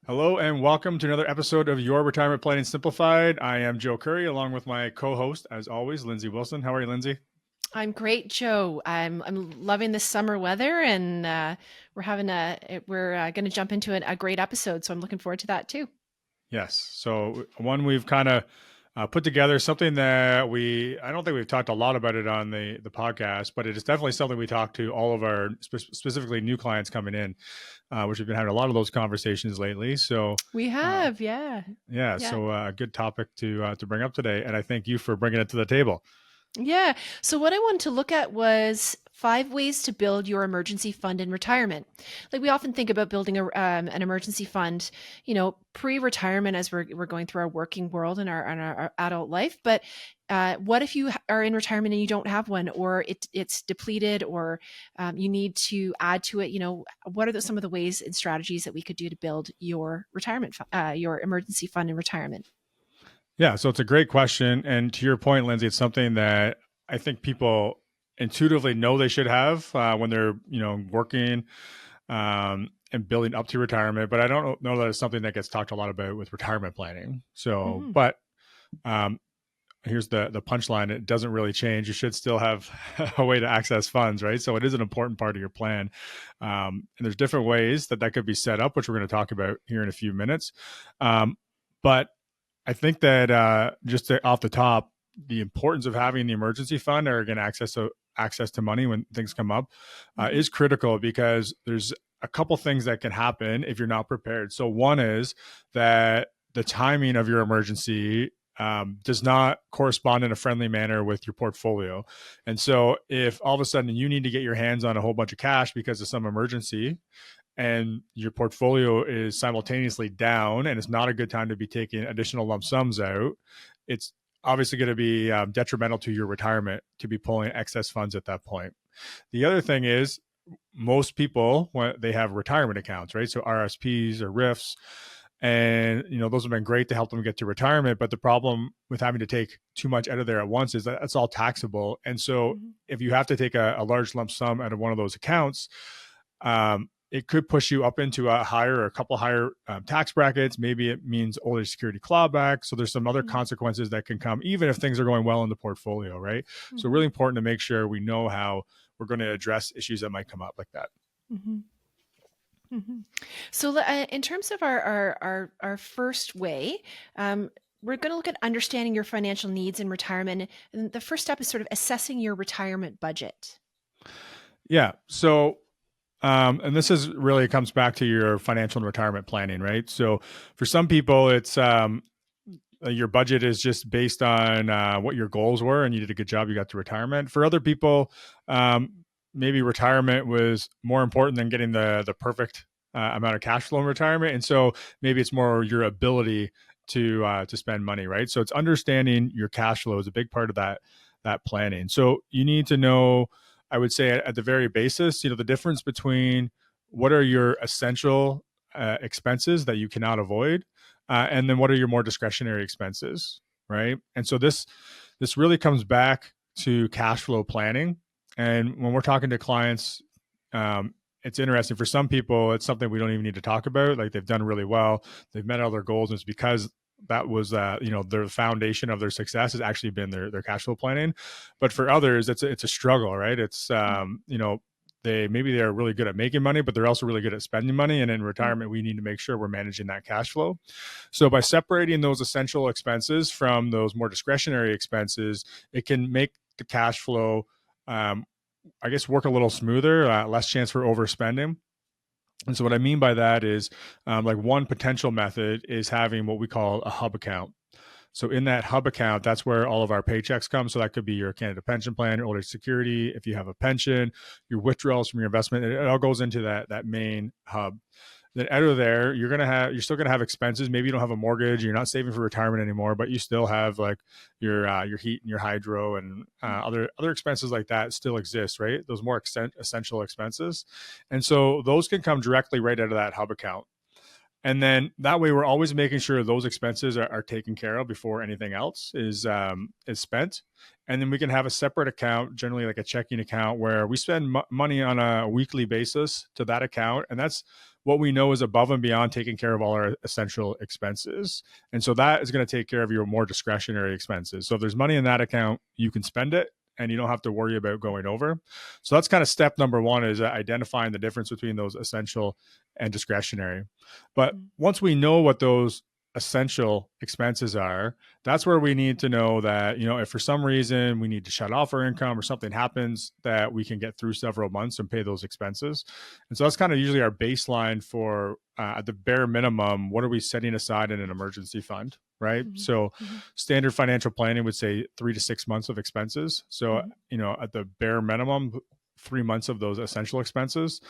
Hello and welcome to another episode of Your Retirement Planning Simplified. I am Joe Curry, along with my co-host, as always, Lindsay Wilson. How are you, Lindsay? I'm great, Joe. I'm loving this summer weather, and we're going to jump into a great episode. So I'm looking forward to that too. Yes. So one we've kind of put together something that I don't think we've talked a lot about it on the podcast, but it is definitely something we talk to all of our specifically new clients coming in, which we've been having a lot of those conversations lately. So We uh, have, yeah, yeah, yeah. so a good topic to bring up today, and I thank you for bringing it to the table. Yeah. So what I wanted to look at was 5 ways to build your emergency fund in retirement. Like we often think about building an emergency fund, pre-retirement as we're going through our working world and our adult life. But what if you are in retirement and you don't have one, or it's depleted, or you need to add to it? What are some of the ways and strategies that we could do to build your your emergency fund in retirement? Yeah, so it's a great question. And to your point, Lindsay, it's something that I think people intuitively know they should have when they're, working and building up to retirement. But I don't know that it's something that gets talked a lot about with retirement planning. So, Hmm. but um, here's the punchline: it doesn't really change. You should still have a way to access funds, right? So it is an important part of your plan. And there's different ways that could be set up, which we're going to talk about here in a few minutes. But I think that off the top, the importance of having the emergency fund or again access to money when things come up Hmm. is critical because there's a couple things that can happen if you're not prepared. So one is that the timing of your emergency does not correspond in a friendly manner with your portfolio. And so if all of a sudden you need to get your hands on a whole bunch of cash because of some emergency, and your portfolio is simultaneously down and it's not a good time to be taking additional lump sums out, it's obviously going to be detrimental to your retirement to be pulling excess funds at that point. The other thing is most people, when they have retirement accounts, right? So RSPs or RIFs, and those have been great to help them get to retirement. But the problem with having to take too much out of there at once is that it's all taxable. And so Hmm. if you have to take a large lump sum out of one of those accounts, it could push you up into a couple higher tax brackets. Maybe it means older security clawback. So there's some other Hmm. consequences that can come, even if things are going well in the portfolio, right? So Hmm. really important to make sure we know how we're going to address issues that might come up like that. Hmm. Hmm. So, in terms of our first way, we're going to look at understanding your financial needs in retirement. And the first step is sort of assessing your retirement budget. Yeah. So and this is really comes back to your financial and retirement planning, right? So for some people, it's your budget is just based on what your goals were, and you did a good job. You got to retirement. For other people, maybe retirement was more important than getting the perfect amount of cash flow in retirement, and so maybe it's more your ability to spend money, right? So it's understanding your cash flow is a big part of that planning. So you need to know, I would say, at the very basis, the difference between what are your essential expenses that you cannot avoid, and then what are your more discretionary expenses, right? And so this really comes back to cash flow planning. And when we're talking to clients, it's interesting. For some people, it's something we don't even need to talk about. Like they've done really well, they've met all their goals, and it's because that was their foundation of their success has actually been their cash flow planning. But for others, it's a struggle, right? It's they're really good at making money, but they're also really good at spending money. And in retirement, we need to make sure we're managing that cash flow. So by separating those essential expenses from those more discretionary expenses, it can make the cash flow, um, I guess, work a little smoother, less chance for overspending. And so what I mean by that is, like one potential method is having what we call a hub account. So in that hub account, that's where all of our paychecks come. So that could be your Canada pension plan, your older security. If you have a pension, your withdrawals from your investment, it all goes into that main hub. Then out of there, you're still gonna have expenses. Maybe you don't have a mortgage, you're not saving for retirement anymore, but you still have like your heat and your hydro and other expenses like that still exist, right? Those more essential expenses, and so those can come directly right out of that hub account. And then that way, we're always making sure those expenses are taken care of before anything else is spent. And then we can have a separate account, generally like a checking account, where we spend money on a weekly basis to that account, and that's what we know is above and beyond taking care of all our essential expenses. And so that is going to take care of your more discretionary expenses. So if there's money in that account, you can spend it and you don't have to worry about going over. So that's kind of step number one, is identifying the difference between those essential and discretionary. But once we know what those essential expenses are, that's where we need to know that, if for some reason we need to shut off our income or something happens, that we can get through several months and pay those expenses. And so that's kind of usually our baseline for at the bare minimum, what are we setting aside in an emergency fund, right? So standard financial planning would say 3 to 6 months of expenses. So, at the bare minimum, 3 months of those essential expenses.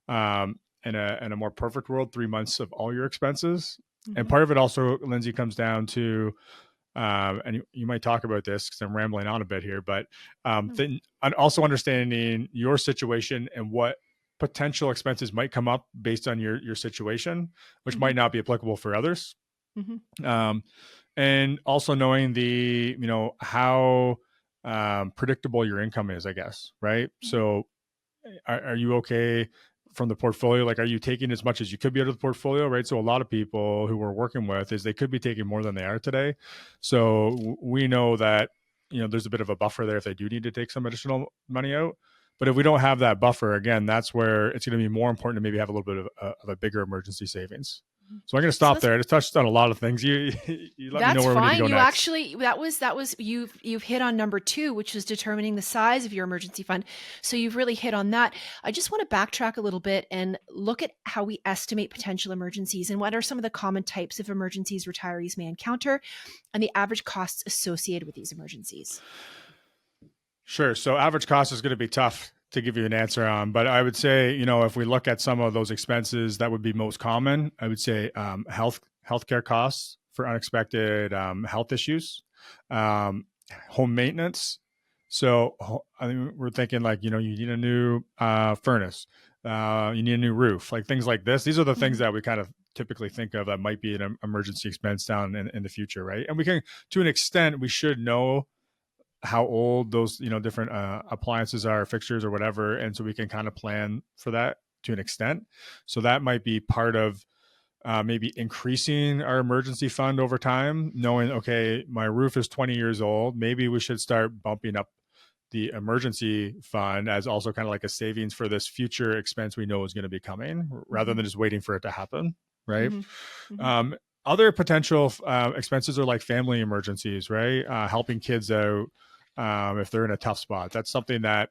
In a more perfect world, 3 months of all your expenses. And part of it also, Lindsay, comes down to, and you might talk about this because I'm rambling on a bit here, but and also understanding your situation and what potential expenses might come up based on your situation, which might not be applicable for others. And also knowing how predictable your income is, I guess, right? So are you okay from the portfolio? Like, are you taking as much as you could be out of the portfolio, right? So a lot of people who we're working with is they could be taking more than they are today. So we know that, there's a bit of a buffer there if they do need to take some additional money out. But if we don't have that buffer, again, that's where it's going to be more important to maybe have a little bit of a bigger emergency savings. So I'm going to stop there. I just touched on a lot of things. You let me know where we need to go next. Actually, that was you've hit on number 2, which was determining the size of your emergency fund. So you've really hit on that. I just want to backtrack a little bit and look at how we estimate potential emergencies and what are some of the common types of emergencies retirees may encounter and the average costs associated with these emergencies. Sure. So average cost is going to be tough to give you an answer on, but I would say, if we look at some of those expenses that would be most common, I would say healthcare costs for unexpected health issues, home maintenance. So I mean, we're thinking like, you need a new furnace, you need a new roof, like things like this. These are the things that we kind of typically think of that might be an emergency expense down in the future, right? And we can, to an extent, we should know how old those different appliances are, fixtures or whatever, and so we can kind of plan for that to an extent. So that might be part of maybe increasing our emergency fund over time, knowing, okay, my roof is 20 years old, maybe we should start bumping up the emergency fund as also kind of like a savings for this future expense we know is going to be coming, rather than just waiting for it to happen, right? Other potential expenses are like family emergencies, right? Helping kids out if they're in a tough spot. That's something that,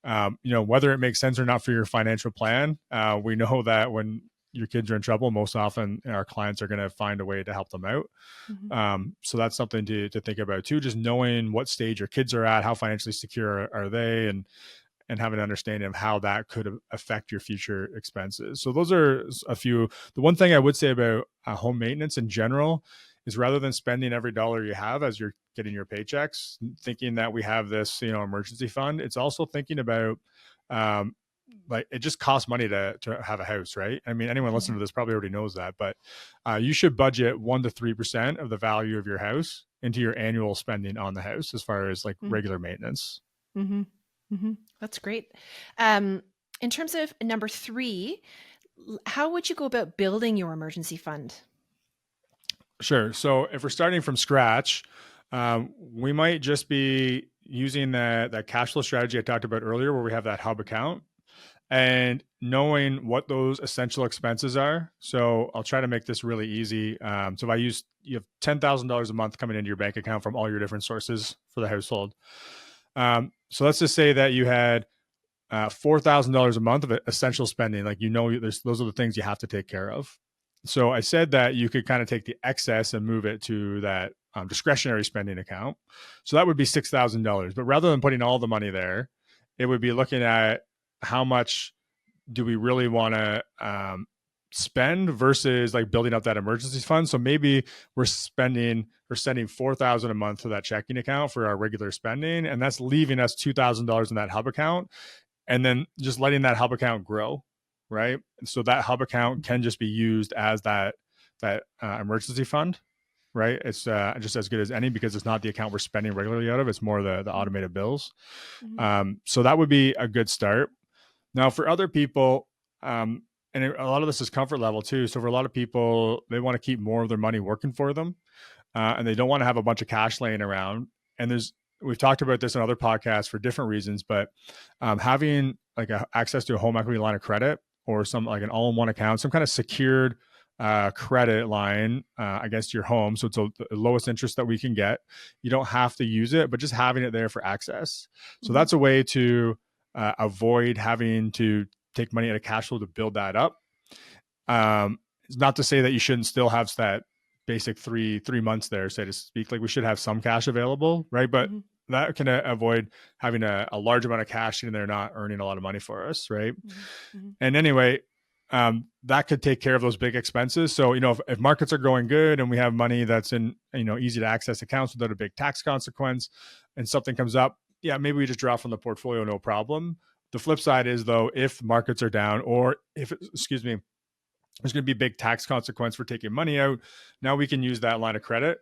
whether it makes sense or not for your financial plan, we know that when your kids are in trouble, most often our clients are going to find a way to help them out. So that's something to think about too, just knowing what stage your kids are at, how financially secure are they, and have an understanding of how that could affect your future expenses. So those are a few. The one thing I would say about home maintenance in general is, rather than spending every dollar you have as you're getting your paychecks, thinking that we have this, emergency fund, it's also thinking about, like, it just costs money to have a house, right? I mean, anyone listening to this probably already knows that, but you should budget 1 to 3% of the value of your house into your annual spending on the house, as far as like regular maintenance. That's great. In terms of number 3, how would you go about building your emergency fund? Sure. So if we're starting from scratch, we might just be using that cash flow strategy I talked about earlier, where we have that hub account, and knowing what those essential expenses are. So I'll try to make this really easy. So if you have $10,000 a month coming into your bank account from all your different sources for the household. So let's just say that you had $4,000 a month of essential spending. Like, those are the things you have to take care of. So I said that you could kind of take the excess and move it to that discretionary spending account. So that would be $6,000. But rather than putting all the money there, it would be looking at how much do we really want to spend versus like building up that emergency fund. So maybe we're sending $4,000 a month to that checking account for our regular spending, and that's leaving us $2,000 in that hub account, and then just letting that hub account grow, right? So that hub account can just be used as that emergency fund, right? It's just as good as any, because it's not the account we're spending regularly out of. It's more the automated bills. So that would be a good start. Now, for other people, and a lot of this is comfort level too. So for a lot of people, they want to keep more of their money working for them, and they don't want to have a bunch of cash laying around. And we've talked about this in other podcasts for different reasons, but having like access to a home equity line of credit or some like an all-in-one account, some kind of secured credit line against your home. So it's the lowest interest that we can get. You don't have to use it, but just having it there for access. So that's a way to avoid having to take money out of cash flow to build that up. It's not to say that you shouldn't still have that basic three months there, so to speak. Like we should have some cash available, right? But that can avoid having a large amount of cash in there not earning a lot of money for us, right? And anyway, that could take care of those big expenses. So, if markets are going good and we have money that's in, easy to access accounts without a big tax consequence and something comes up, yeah, maybe we just draw from the portfolio, no problem. The flip side is though, if markets are down or if, there's going to be a big tax consequence for taking money out, now we can use that line of credit.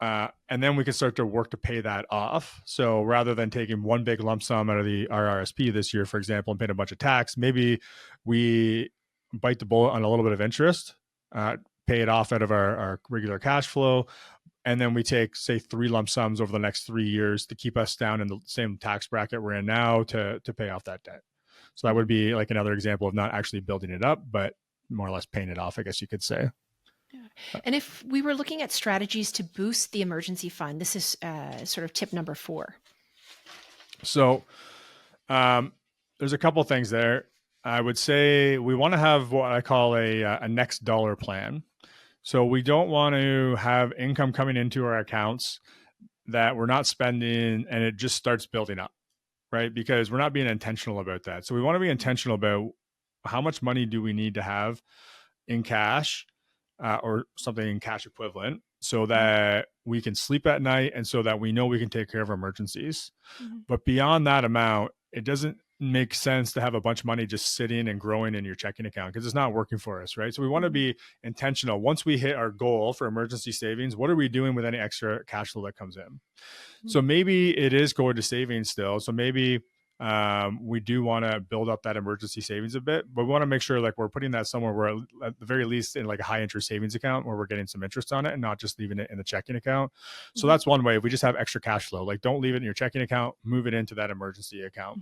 And then we can start to work to pay that off. So rather than taking one big lump sum out of our RSP this year, for example, and paying a bunch of tax, maybe we bite the bullet on a little bit of interest, pay it off out of our regular cash flow. And then we take, say, 3 lump sums over the next 3 years to keep us down in the same tax bracket we're in now to pay off that debt. So that would be like another example of not actually building it up, but more or less paying it off, I guess you could say. And if we were looking at strategies to boost the emergency fund, this is sort of tip number 4. So there's a couple things there. I would say we want to have what I call a next dollar plan. So we don't want to have income coming into our accounts that we're not spending and it just starts building up, right? Because we're not being intentional about that. So we want to be intentional about how much money do we need to have in cash or something in cash equivalent so that we can sleep at night and so that we know we can take care of emergencies. But beyond that amount, it doesn't make sense to have a bunch of money just sitting and growing in your checking account because it's not working for us, right? So we want to be intentional. Once we hit our goal for emergency savings, what are we doing with any extra cash flow that comes in? So maybe it is going to savings still. So maybe we do want to build up that emergency savings a bit, but we want to make sure like we're putting that somewhere where at the very least in like a high interest savings account where we're getting some interest on it and not just leaving it in the checking account. So that's one way. If we just have extra cash flow, like don't leave it in your checking account, move it into that emergency account.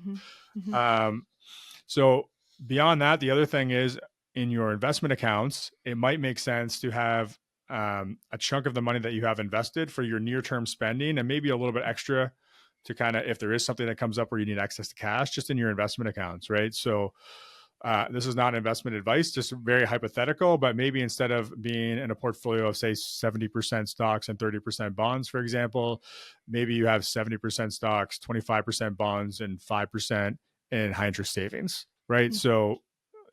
So beyond that, the other thing is in your investment accounts, it might make sense to have a chunk of the money that you have invested for your near-term spending and maybe a little bit extra to kind of, if there is something that comes up where you need access to cash, just in your investment accounts, right? So this is not investment advice, just very hypothetical, but maybe instead of being in a portfolio of say 70% stocks and 30% bonds, for example, maybe you have 70% stocks, 25% bonds, and 5% in high interest savings, right? So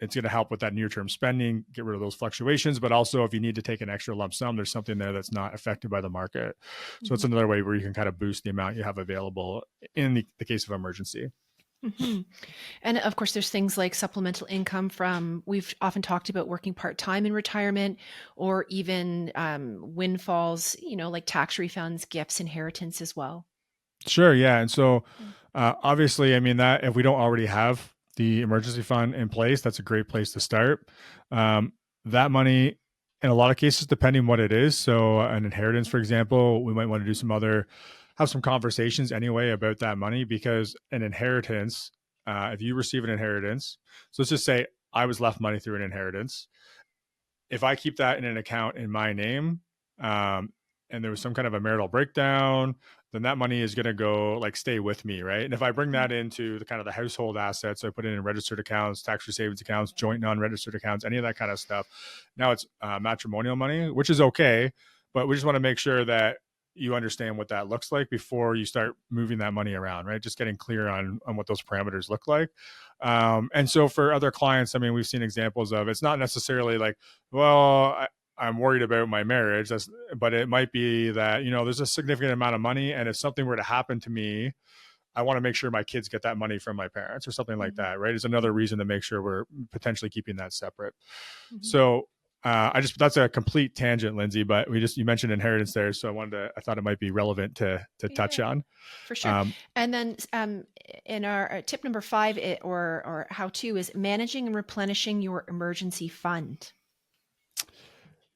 it's going to help with that near-term spending, get rid of those fluctuations. But also if you need to take an extra lump sum, there's something there that's not affected by the market. So it's another way where you can kind of boost the amount you have available in the case of emergency. And of course, there's things like supplemental income from, we've often talked about working part-time in retirement or even windfalls, like tax refunds, gifts, inheritance as well. Sure. Yeah. And so obviously, I mean, that if we don't already have the emergency fund in place, that's a great place to start. That money, in a lot of cases, depending what it is. So an inheritance, for example, we might want to do have some conversations anyway about that money because an inheritance, if you receive an inheritance, so let's just say I was left money through an inheritance. If I keep that in an account in my name, and there was some kind of a marital breakdown, then that money is going to go stay with me, right? And if I bring that into the kind of the household assets, I put it in registered accounts, tax-free savings accounts, joint non-registered accounts, any of that kind of stuff. Now it's matrimonial money, which is okay, but we just want to make sure that you understand what that looks like before you start moving that money around, right? Just getting clear on what those parameters look like. And so for other clients, I mean, we've seen examples of, it's not necessarily I'm worried about my marriage, but it might be that, there's a significant amount of money. And if something were to happen to me, I want to make sure my kids get that money from my parents or something like that, right? It's another reason to make sure we're potentially keeping that separate. So that's a complete tangent, Lindsay, but you mentioned inheritance there. So I thought it might be relevant to touch on. For sure. And then in our tip number 5, or how to, is managing and replenishing your emergency fund.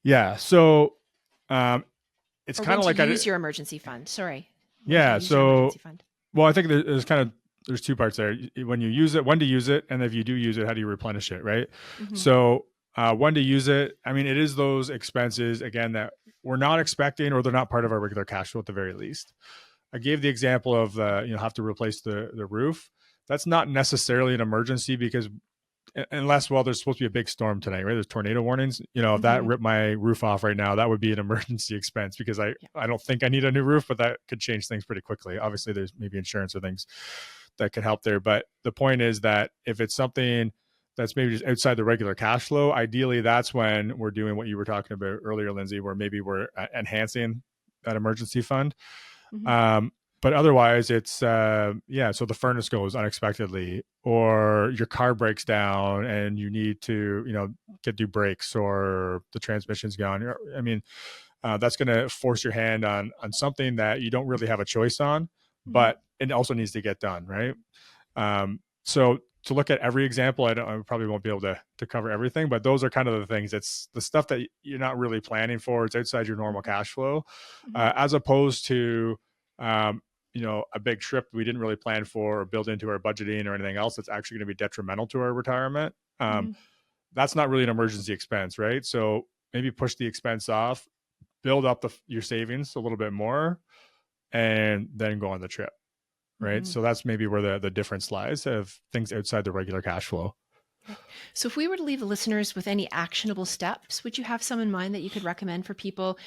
Yeah. So it's kind of like use your emergency fund. Sorry. Yeah. So, well, I think there's two parts there. When you use it, when to use it, and if you do use it, how do you replenish it, right? Mm-hmm. So when to use it, I mean, it is those expenses, again, that we're not expecting, or they're not part of our regular cash flow at the very least. I gave the example of have to replace the roof. That's not necessarily an emergency, because unless, well, there's supposed to be a big storm tonight, right? There's tornado warnings. If that ripped my roof off right now, that would be an emergency expense, because I don't think I need a new roof, but that could change things pretty quickly. Obviously, there's maybe insurance or things that could help there. But the point is that if it's something that's maybe just outside the regular cash flow, ideally that's when we're doing what you were talking about earlier, Lindsay, where maybe we're enhancing that emergency fund. Mm-hmm. But otherwise, it's so the furnace goes unexpectedly, or your car breaks down and you need to get new brakes, or the transmission's gone. I mean, that's going to force your hand on something that you don't really have a choice on, but it also needs to get done, right? So to look at every example, I probably won't be able to cover everything, but those are kind of the things. It's the stuff that you're not really planning for. It's outside your normal cash flow, as opposed to a big trip we didn't really plan for, or build into our budgeting, or anything else that's actually going to be detrimental to our retirement. That's not really an emergency expense, right? So maybe push the expense off, build up your savings a little bit more, and then go on the trip, right? So that's maybe where the difference lies, of things outside the regular cash flow. So if we were to leave the listeners with any actionable steps, would you have some in mind that you could recommend for people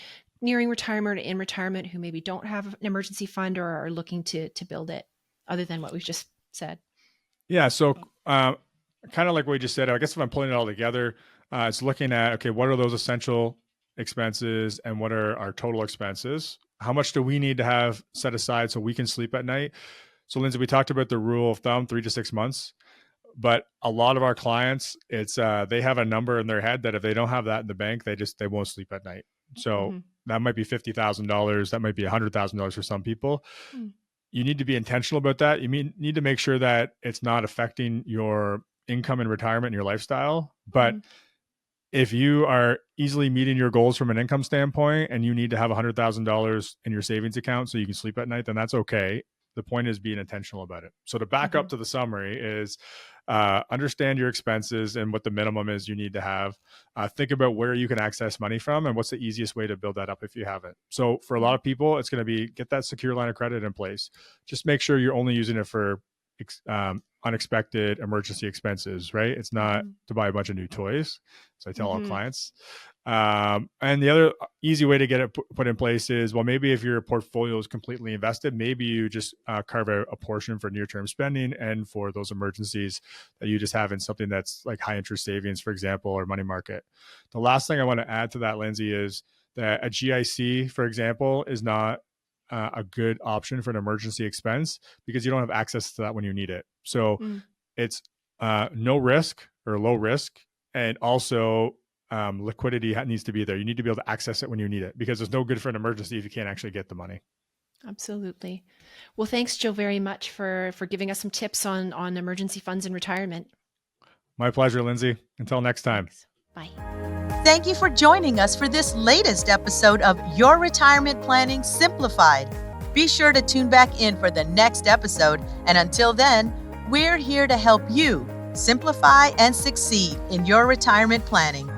nearing retirement or in retirement who maybe don't have an emergency fund, or are looking to build it, other than what we've just said? Yeah. So kind of like what we just said, I guess if I'm pulling it all together, it's looking at, okay, what are those essential expenses and what are our total expenses? How much do we need to have set aside so we can sleep at night? So Lindsay, we talked about the rule of thumb, 3 to 6 months, but a lot of our clients, it's they have a number in their head that if they don't have that in the bank, they won't sleep at night. So that might be $50,000. That might be $100,000 for some people. You need to be intentional about that. You need to make sure that it's not affecting your income in retirement and your lifestyle. But if you are easily meeting your goals from an income standpoint, and you need to have $100,000 in your savings account so you can sleep at night, then that's okay. The point is being intentional about it. So to back up to the summary is understand your expenses and what the minimum is you need to have. Think about where you can access money from and what's the easiest way to build that up if you haven't. So for a lot of people, it's going to be get that secure line of credit in place. Just make sure you're only using it for unexpected emergency expenses, right? It's not to buy a bunch of new toys. So I tell all clients. And the other easy way to get it put in place is, well, maybe if your portfolio is completely invested, maybe you just carve out a portion for near-term spending and for those emergencies that you just have in something that's like high interest savings, for example, or money market. The last thing I want to add to that, Lindsay, is that a GIC, for example, is not a good option for an emergency expense, because you don't have access to that when you need it. So it's no risk or low risk, and also liquidity needs to be there. You need to be able to access it when you need it, because it's no good for an emergency if you can't actually get the money. Absolutely. Well, thanks, Joe, very much for giving us some tips on emergency funds in retirement. My pleasure, Lindsay. Until next time. Thanks. Bye. Thank you for joining us for this latest episode of Your Retirement Planning Simplified. Be sure to tune back in for the next episode. And until then, we're here to help you simplify and succeed in your retirement planning.